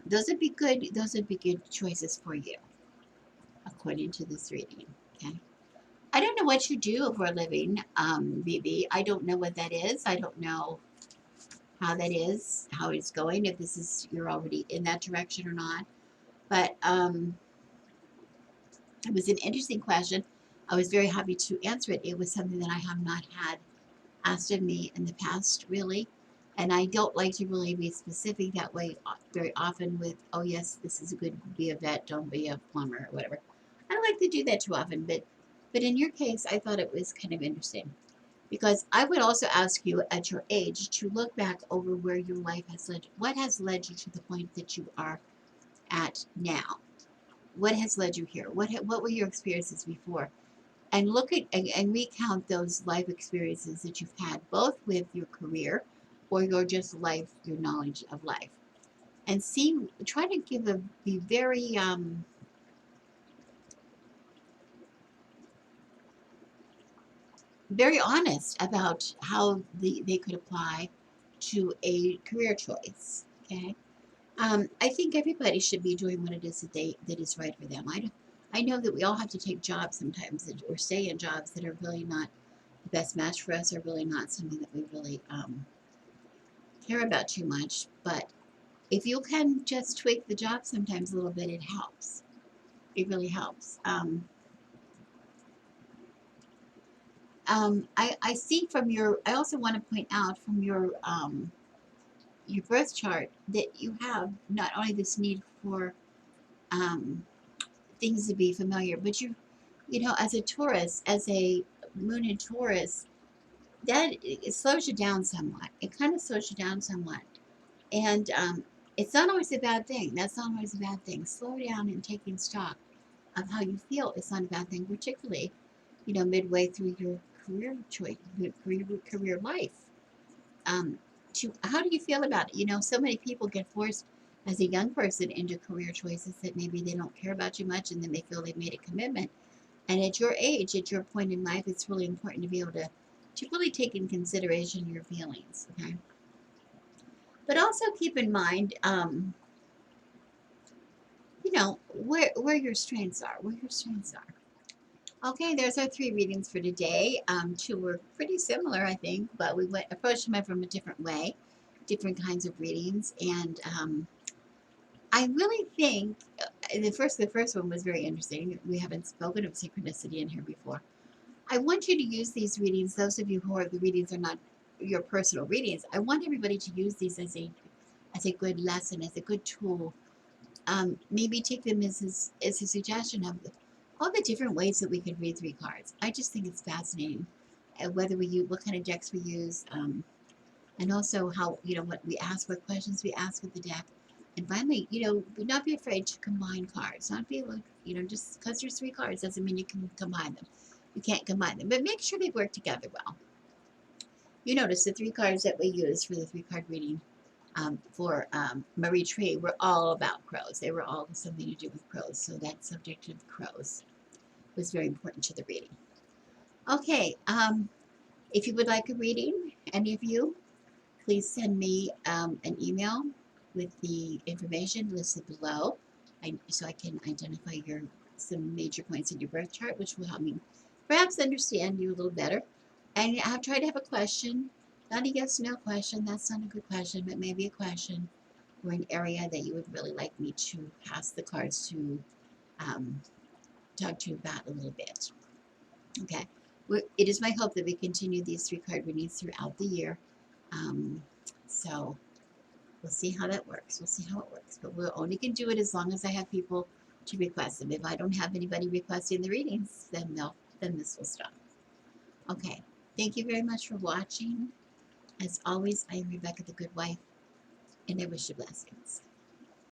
Those would be good. Those would be good choices for you, according to this reading. Okay. I don't know what you do for a living, BB. I don't know what that is. I don't know how that is, how it's going, if you're already in that direction or not. But it was an interesting question. I was very happy to answer it. It was something that I have not had asked of me in the past, really. And I don't like to really be specific that way very often with, oh, yes, this is a good, be a vet, don't be a plumber or whatever. I don't like to do that too often, but in your case, I thought it was kind of interesting. Because I would also ask you at your age to look back over where your life has led. What has led you to the point that you are at now? What has led you here? What were your experiences before? And look at and recount those life experiences that you've had, both with your career or your just life, your knowledge of life. And try to be very very honest about how they could apply to a career choice. Okay. I think everybody should be doing what it is that is right for them. I know that we all have to take jobs sometimes or stay in jobs that are really not the best match for us, or really not something that we really care about too much. But if you can just tweak the job sometimes a little bit, it helps. It really helps. I see from I also want to point out from your birth chart that you have not only this need for um, things to be familiar, but as a Taurus, as a moon in Taurus, that it slows you down somewhat. It kind of slows you down somewhat. And it's not always a bad thing. That's not always a bad thing. Slow down and taking stock of how you feel is not a bad thing, particularly, midway through your career choice, career life. Um, how do you feel about it? So many people get forced as a young person into career choices that maybe they don't care about you much, and then they feel they've made a commitment. And at your age, at your point in life, it's really important to be able to really take in consideration your feelings. Okay. But also keep in mind, where your strengths are, where your strengths are. Okay, there's our 3 readings for today. 2 were pretty similar, I think, but we approached them from a different way, different kinds of readings. And I really think the first one was very interesting. We haven't spoken of synchronicity in here before. I want you to use these readings. Those of you who the readings are not your personal readings, I want everybody to use these as a good lesson, as a good tool. Maybe take them as a suggestion of all the different ways that we can read 3 cards. I just think it's fascinating, whether we use what kind of decks we use, and also how what questions we ask with the deck. And finally, not be afraid to combine cards. Not be like, just because there's 3 cards doesn't mean you can combine them. You can't combine them, but make sure they work together well. You notice the 3 cards that we use for the 3-card reading for Marie Tree were all about crows. They were all something to do with crows. So that subject of crows was very important to the reading. Okay, if you would like a reading, any of you, please send me an email with the information listed below, so I can identify some major points in your birth chart, which will help me perhaps understand you a little better. And I'll try to have a question, not a yes/no question. That's not a good question, but maybe a question or an area that you would really like me to pass the cards to um, talk to you about a little bit. Okay. It is my hope that we continue these 3-card readings throughout the year. So we'll see how that works. We'll see how it works. But we only can do it as long as I have people to request them. If I don't have anybody requesting the readings, then this will stop. Okay. Thank you very much for watching. As always, I am Rebecca the Good Wife, and I wish you blessings.